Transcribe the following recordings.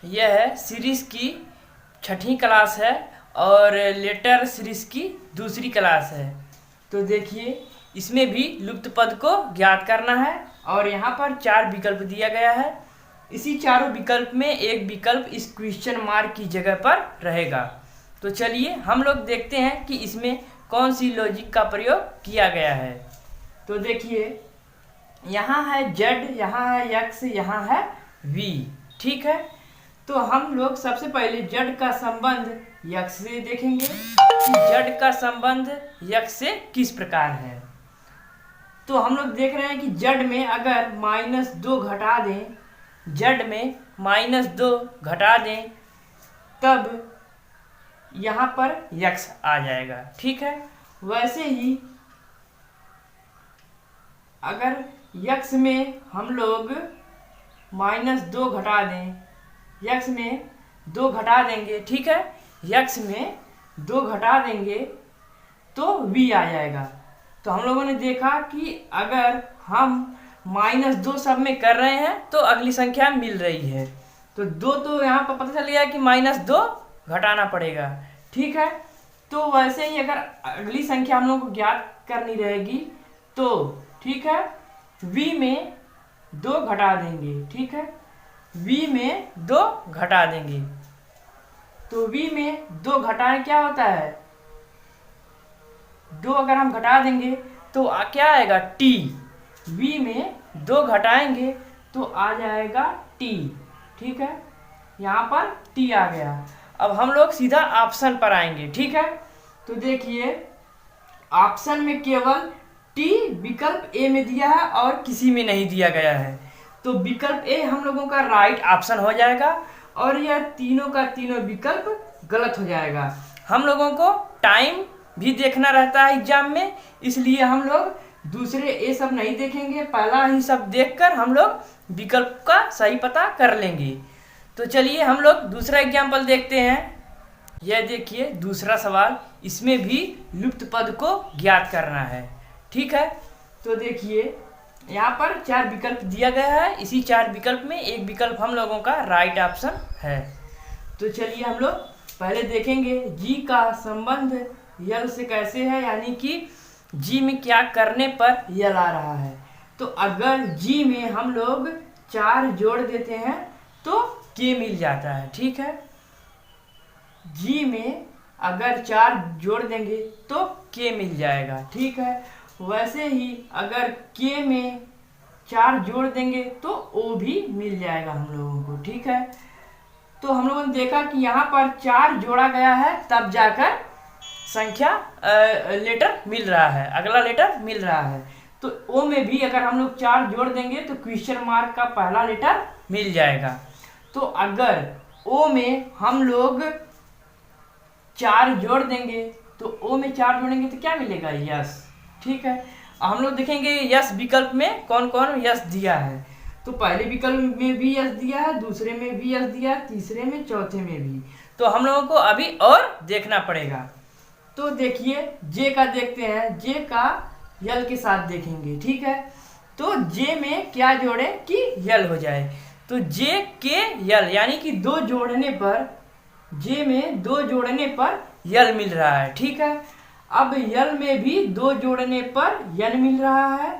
यह है सीरीज की छठी क्लास है और लेटर सीरीज की दूसरी क्लास है। तो देखिए इसमें भी लुप्त पद को ज्ञात करना है और यहाँ पर 4 विकल्प दिया गया है। इसी चारों विकल्प में एक विकल्प इस क्वेश्चन मार्क की जगह पर रहेगा। तो चलिए हम लोग देखते हैं कि इसमें कौन सी लॉजिक का प्रयोग किया गया है। तो देखिए यहाँ है z, यहाँ है x, यहाँ है v। ठीक है, तो हम लोग सबसे पहले z का संबंध x से देखेंगे कि z का संबंध x से किस प्रकार है। तो हम लोग देख रहे हैं कि z में अगर -2 घटा दें, z में -2 घटा दें तब यहाँ पर x आ जाएगा। ठीक है, वैसे ही अगर x में हम लोग -2 घटा दें, x में 2 घटा देंगे, ठीक है, x में 2 घटा देंगे तो v आ जाएगा। तो हम लोगों ने देखा कि अगर हम -2 सब में कर रहे हैं तो अगली संख्या मिल रही है, तो 2 तो यहाँ पर पता चल गया कि -2 घटाना पड़ेगा। ठीक है, तो वैसे ही अगर अगली संख्या हम लोग को ज्ञात करनी रहेगी तो ठीक है v में 2 घटा देंगे। ठीक है, v में 2 घटा देंगे तो v में 2 घटाएं क्या होता है, 2 अगर हम घटा देंगे तो क्या आएगा t। v में 2 घटाएंगे तो आ जाएगा t। ठीक है, यहाँ पर t आ गया। अब हम लोग सीधा ऑप्शन पर आएंगे। ठीक है, तो देखिए ऑप्शन में केवल t विकल्प ए में दिया है और किसी में नहीं दिया गया है, तो विकल्प ए हम लोगों का राइट ऑप्शन हो जाएगा और यह तीनों का तीनों विकल्प गलत हो जाएगा। हम लोगों को टाइम भी देखना रहता है एग्जाम में, इसलिए हम लोग दूसरे ए सब नहीं देखेंगे, पहला ही सब देखकर हम लोग विकल्प का सही पता कर लेंगे। तो चलिए हम लोग दूसरा एग्जाम्पल देखते हैं। यह देखिए दूसरा सवाल, इसमें भी लुप्त पद को ज्ञात करना है। ठीक है, तो देखिए यहाँ पर 4 विकल्प दिया गया है, इसी 4 विकल्प में एक विकल्प हम लोगों का राइट ऑप्शन है। तो चलिए हम लोग पहले देखेंगे जी का संबंध यल से कैसे है, यानी कि जी में क्या करने पर यल आ रहा है। तो अगर जी में हम लोग 4 जोड़ देते हैं तो के मिल जाता है। ठीक है, जी में अगर 4 जोड़ देंगे तो के मिल जाएगा। ठीक है, वैसे ही अगर के में 4 जोड़ देंगे तो ओ भी मिल जाएगा हम लोगों को। ठीक है, तो हम लोगों ने देखा कि यहाँ पर 4 जोड़ा गया है तब जाकर संख्या लेटर मिल रहा है, अगला लेटर मिल रहा है। तो ओ में भी अगर हम लोग 4 जोड़ देंगे तो क्वेश्चन मार्क का पहला लेटर मिल जाएगा। तो अगर ओ में हम लोग 4 जोड़ देंगे तो ओ में 4 जोड़ेंगे तो क्या मिलेगा, यस। ठीक है, हम लोग देखेंगे यस विकल्प में कौन कौन यस दिया है। तो पहले विकल्प में भी यस दिया है, दूसरे में भी यस दिया है, तीसरे में, चौथे में भी। तो हम लोगों को अभी और देखना पड़ेगा। तो देखिए जे का देखते हैं, जे का यल के साथ देखेंगे। ठीक है, तो जे में क्या जोड़े कि यल हो जाए, तो जे के यल यानी कि 2 जोड़ने पर, जे में 2 जोड़ने पर यल मिल रहा है। ठीक है, अब यल में भी 2 जोड़ने पर यन मिल रहा है।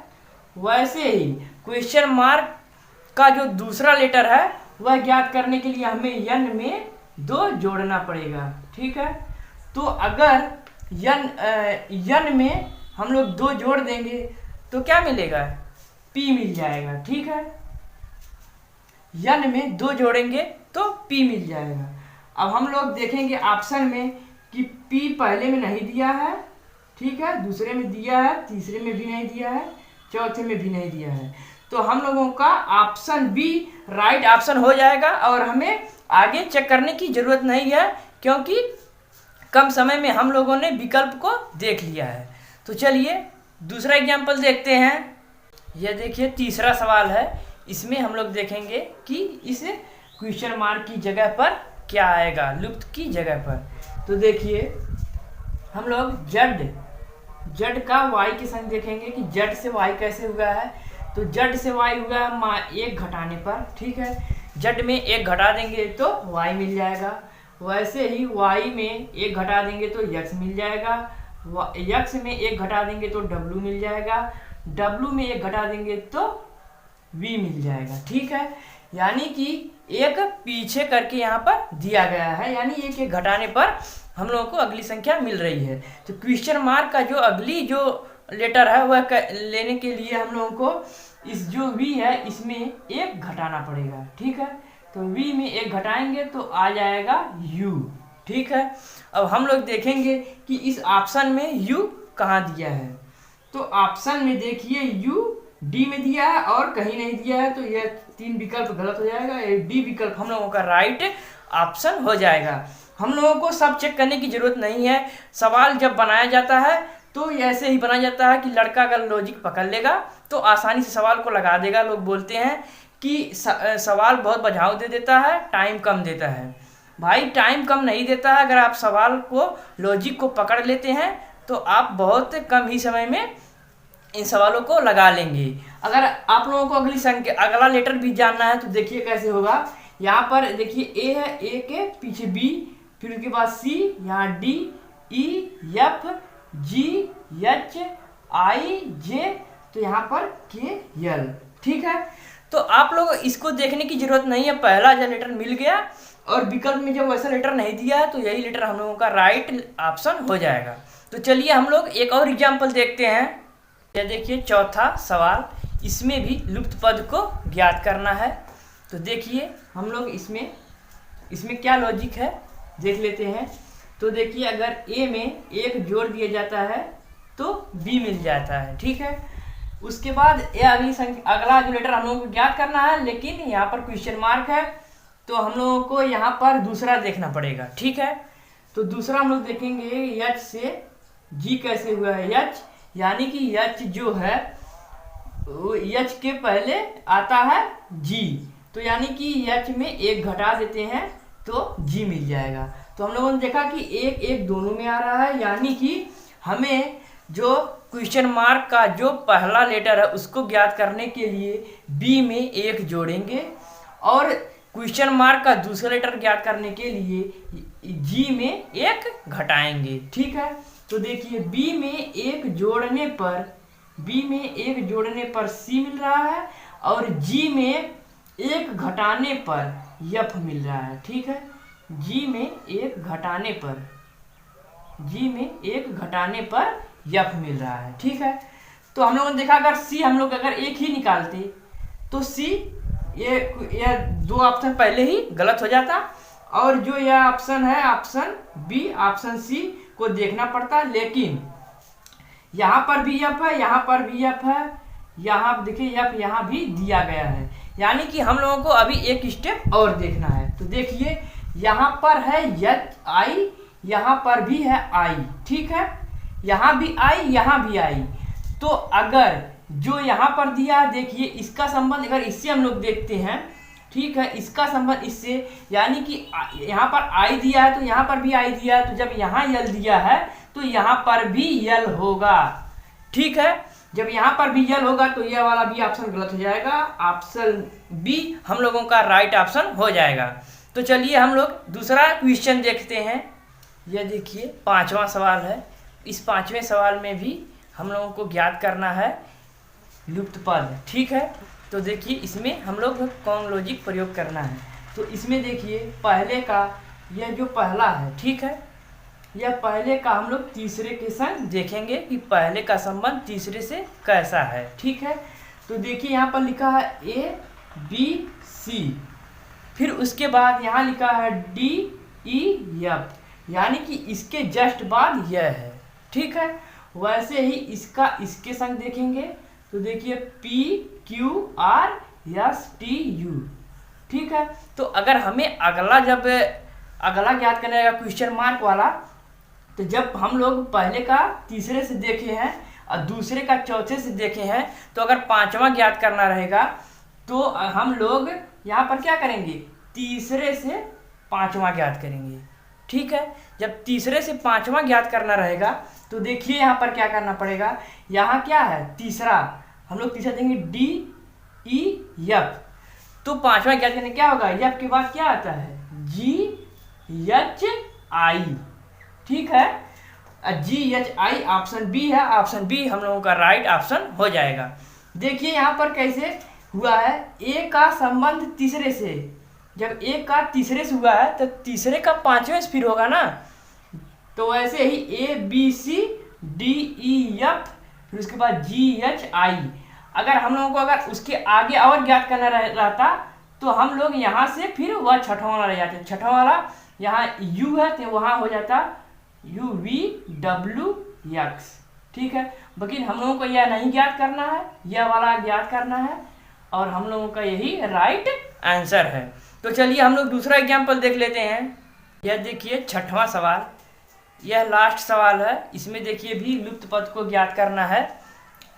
वैसे ही क्वेश्चन मार्क का जो दूसरा लेटर है वह ज्ञात करने के लिए हमें यन में 2 जोड़ना पड़ेगा। ठीक है, तो अगर यन में हम लोग 2 जोड़ देंगे तो क्या मिलेगा, पी मिल जाएगा। ठीक है, यन में 2 जोड़ेंगे तो पी मिल जाएगा। अब हम लोग देखेंगे ऑप्शन में कि P पहले में नहीं दिया है, ठीक है, दूसरे में दिया है, तीसरे में भी नहीं दिया है, चौथे में भी नहीं दिया है। तो हम लोगों का ऑप्शन बी राइट ऑप्शन हो जाएगा और हमें आगे चेक करने की जरूरत नहीं है, क्योंकि कम समय में हम लोगों ने विकल्प को देख लिया है। तो चलिए दूसरा एग्जाम्पल देखते हैं। यह देखिए तीसरा सवाल है, इसमें हम लोग देखेंगे कि इस क्वेश्चन मार्क की जगह पर क्या आएगा, लुप्त की जगह पर। तो देखिए हम लोग z का y के संग देखेंगे कि z से y कैसे हुआ है। तो z से y हुआ है 1 घटाने पर। ठीक है, जेड में 1 घटा देंगे तो वाई मिल जाएगा, वैसे ही वाई में 1 घटा देंगे तो एक्स मिल जाएगा, एक्स में 1 घटा देंगे तो डब्लू मिल जाएगा, डब्लू में 1 घटा देंगे तो वी मिल जाएगा। ठीक है, यानी कि एक पीछे करके यहाँ पर दिया गया है, यानी एक एक घटाने पर हम लोगों को अगली संख्या मिल रही है। तो क्वेश्चन मार्क का जो अगली जो लेटर है वह लेने के लिए हम लोगों को इस जो वी है इसमें 1 घटाना पड़ेगा। ठीक है, तो वी में 1 घटाएंगे तो आ जाएगा यू। ठीक है, अब हम लोग देखेंगे कि इस ऑप्शन में यू कहाँ दिया है। तो ऑप्शन में देखिए यू डी में दिया है और कहीं नहीं दिया है, तो यह 3 विकल्प गलत हो जाएगा, डी विकल्प हम लोगों का राइट ऑप्शन हो जाएगा। हम लोगों को सब चेक करने की जरूरत नहीं है। सवाल जब बनाया जाता है तो ऐसे ही बनाया जाता है कि लड़का अगर लॉजिक पकड़ लेगा तो आसानी से सवाल को लगा देगा। लोग बोलते हैं कि सवाल बहुत बझाऊ दे देता है, टाइम कम देता है। भाई टाइम कम नहीं देता है, अगर आप सवाल को लॉजिक को पकड़ लेते हैं तो आप बहुत कम ही समय में इन सवालों को लगा लेंगे। अगर आप लोगों को अगली संख्या अगला लेटर भी जानना है तो देखिए कैसे होगा। यहाँ पर देखिए ए है, ए के पीछे बी, फिर उसके बाद सी, यहाँ डी, ई, एफ, जी, एच, आई, जे, तो यहाँ पर के, एल। ठीक है, तो आप लोग इसको देखने की जरूरत नहीं है, पहला जो लेटर मिल गया और विकल्प में जब वैसा लेटर नहीं दिया है तो यही लेटर हम लोगों का राइट ऑप्शन हो जाएगा। तो चलिए हम लोग एक और एग्जाम्पल देखते हैं। यह देखिए चौथा सवाल, इसमें भी लुप्त पद को ज्ञात करना है। तो देखिए हम लोग इसमें क्या लॉजिक है देख लेते हैं। तो देखिए अगर ए में 1 जोड़ दिया जाता है तो बी मिल जाता है। ठीक है, उसके बाद अगला जो लेटर हम लोगों को ज्ञात करना है, लेकिन यहाँ पर क्वेश्चन मार्क है तो हम लोगों को यहाँ पर दूसरा देखना पड़ेगा। ठीक है, तो दूसरा हम लोग देखेंगे एच से जी कैसे हुआ है। एच यानी कि एच जो है एच के पहले आता है जी, तो यानी कि एच में 1 घटा देते हैं तो जी मिल जाएगा। तो हम लोगों ने देखा कि 1 1 दोनों में आ रहा है, यानी कि हमें जो क्वेश्चन मार्क का जो पहला लेटर है उसको ज्ञात करने के लिए बी में 1 जोड़ेंगे और क्वेश्चन मार्क का दूसरा लेटर ज्ञात करने के लिए जी में 1 घटाएंगे। ठीक है, तो देखिए बी में 1 जोड़ने पर सी मिल रहा है और जी में 1 घटाने पर एफ मिल रहा है। ठीक है, जी में 1 घटाने पर एफ मिल रहा है। ठीक है, तो हम लोगों ने देखा अगर सी हम लोग अगर 1 ही निकालते तो सी ये 2 ऑप्शन पहले ही गलत हो जाता और जो यह ऑप्शन है ऑप्शन बी ऑप्शन सी को देखना पड़ता, लेकिन यहाँ पर भी एफ है, यहाँ पर भी एफ है, यहाँ देखिए एफ यहाँ भी दिया गया है, यानी कि हम लोगों को अभी एक स्टेप और देखना है। तो देखिए यहाँ पर है एच आई, यहाँ पर भी है आई। ठीक है, यहाँ भी आई, यहाँ भी आई। तो अगर जो यहाँ पर दिया है देखिए इसका संबंध अगर इससे हम लोग देखते हैं, ठीक है, इसका संबंध इससे, यानी कि यहाँ पर आई दिया है तो यहाँ पर भी आई दिया है, तो जब यहाँ यल दिया है तो यहाँ पर भी यल होगा। ठीक है, जब यहाँ पर भी यल होगा तो यह वाला भी ऑप्शन गलत हो जाएगा, ऑप्शन बी हम लोगों का राइट ऑप्शन हो जाएगा। तो चलिए हम लोग दूसरा क्वेश्चन देखते हैं। यह देखिए 5वां सवाल है। इस 5वें सवाल में भी हम लोगों को ज्ञात करना है लुप्त पद। ठीक है, तो देखिए इसमें हम लोग कौन लॉजिक प्रयोग करना है। तो इसमें देखिए पहले का यह जो पहला है, ठीक है, यह पहले का हम लोग तीसरे के संग देखेंगे कि पहले का संबंध तीसरे से कैसा है। ठीक है, तो देखिए यहाँ पर लिखा है ए बी सी, फिर उसके बाद यहाँ लिखा है डी ई एफ, यानी कि इसके जस्ट बाद यह है। ठीक है, वैसे ही इसका इसके संग देखेंगे तो देखिए P Q R S T U. ठीक है, तो अगर हमें अगला ज्ञात करना है क्वेश्चन मार्क वाला, तो जब हम लोग पहले का तीसरे से देखे हैं और दूसरे का चौथे से देखे हैं, तो अगर 5वां ज्ञात करना रहेगा तो हम लोग यहाँ पर क्या करेंगे, तीसरे से 5वां ज्ञात करेंगे। ठीक है, जब तीसरे से 5वां ज्ञात करना रहेगा तो देखिए यहाँ पर क्या करना पड़ेगा, यहाँ क्या है तीसरा, हम लोग तीसरा देंगे डी ई एफ। तो पांचवा ज्ञात करने क्या होगा, एफ के बाद क्या आता है, GHI, ठीक है। GHI ऑप्शन बी है, ऑप्शन बी हम लोगों का राइट ऑप्शन हो जाएगा। देखिए यहाँ पर कैसे हुआ है, ए का संबंध तीसरे से, जब ए का तीसरे से हुआ है तो तीसरे का पांचवें से फिर होगा ना, तो वैसे ही ABCDEF फिर उसके बाद GHI। अगर हम लोगों को अगर उसके आगे और ज्ञात करना रहता तो हम लोग यहाँ से फिर वह छठवां वाला रह जाते, छठवां वाला यहाँ U है तो वहाँ हो जाता UVWX, ठीक है। लेकिन हम लोगों को यह नहीं ज्ञात करना है, यह वाला ज्ञात करना है, और हम लोगों का यही राइट आंसर है। तो चलिए हम लोग दूसरा एग्जाम्पल देख लेते हैं। यह देखिए छठवां सवाल, यह लास्ट सवाल है। इसमें देखिए भी लुप्त पद को ज्ञात करना है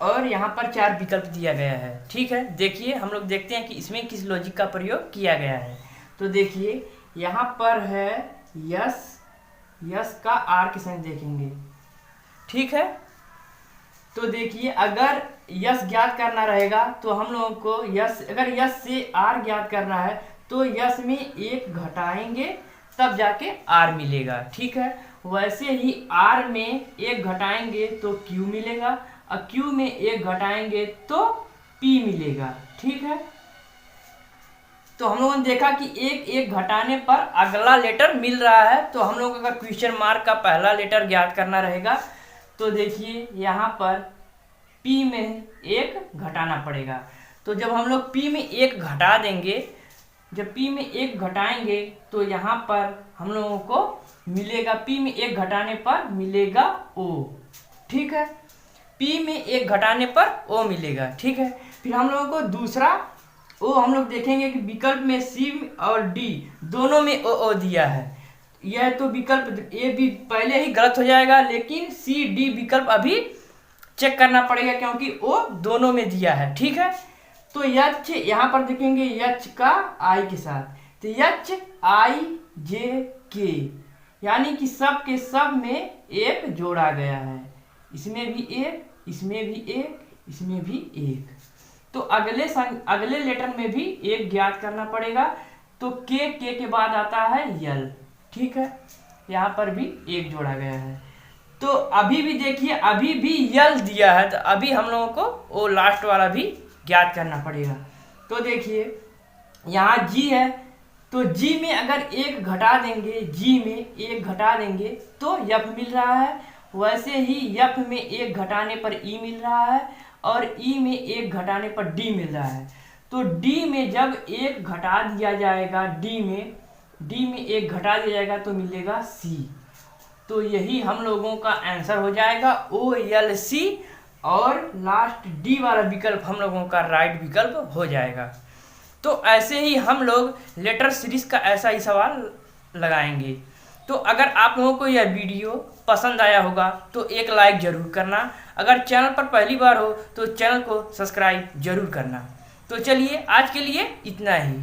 और यहाँ पर 4 विकल्प दिया गया है, ठीक है। देखिए हम लोग देखते हैं कि इसमें किस लॉजिक का प्रयोग किया गया है। तो देखिए यहाँ पर है यस का आर के संग देखेंगे, ठीक है। तो देखिए अगर यस ज्ञात करना रहेगा तो हम लोगों को अगर यस से आर ज्ञात करना है तो यस में 1 घटाएंगे तब जाके आर मिलेगा, ठीक है। वैसे ही आर में 1 घटाएंगे तो क्यू मिलेगा, और क्यू में 1 घटाएंगे तो पी मिलेगा, ठीक है। तो हम लोगों ने देखा कि एक घटाने पर अगला लेटर मिल रहा है। तो हम लोग अगर क्वेश्चन मार्क का पहला लेटर ज्ञात करना रहेगा तो देखिए यहाँ पर P में 1 घटाना पड़ेगा। तो जब हम लोग P में 1 घटा देंगे, जब P में 1 घटाएंगे तो यहाँ पर हम लोगों को मिलेगा, P में 1 घटाने पर मिलेगा O, ठीक है। P में 1 घटाने पर O मिलेगा, ठीक है। फिर हम लोगों को दूसरा O हम लोग देखेंगे कि विकल्प में C और D दोनों में O दिया है। यह तो विकल्प A भी पहले ही गलत हो जाएगा, लेकिन C D विकल्प अभी चेक करना पड़ेगा क्योंकि O दोनों में दिया है, ठीक है। तो H यहाँ पर देखेंगे H का I के साथ, तो HIJK यानी कि सब के सब में 1 जोड़ा गया है, इसमें भी 1, इसमें भी 1, इसमें भी 1। तो अगले लेटर में भी 1 ज्ञात करना पड़ेगा। तो के के बाद आता है यल, ठीक है। यहाँ पर भी 1 जोड़ा गया है। तो अभी भी देखिए अभी भी यल दिया है, तो अभी हम लोगों को वो लास्ट वाला भी ज्ञात करना पड़ेगा। तो देखिए यहाँ जी है, तो जी में अगर 1 घटा देंगे, जी में 1 घटा देंगे तो यफ मिल रहा है। वैसे ही यफ में 1 घटाने पर ई मिल रहा है, और ई में 1 घटाने पर डी मिल रहा है। तो डी में जब 1 घटा दिया जाएगा, डी में 1 घटा दिया जाएगा तो मिलेगा सी। तो यही हम लोगों का आंसर हो जाएगा OLC, और लास्ट डी वाला विकल्प हम लोगों का राइट विकल्प हो जाएगा। तो ऐसे ही हम लोग लेटर सीरीज का ऐसा ही सवाल लगाएंगे। तो अगर आप लोगों को यह वीडियो पसंद आया होगा तो एक लाइक जरूर करना। अगर चैनल पर पहली बार हो तो चैनल को सब्सक्राइब जरूर करना। तो चलिए आज के लिए इतना ही।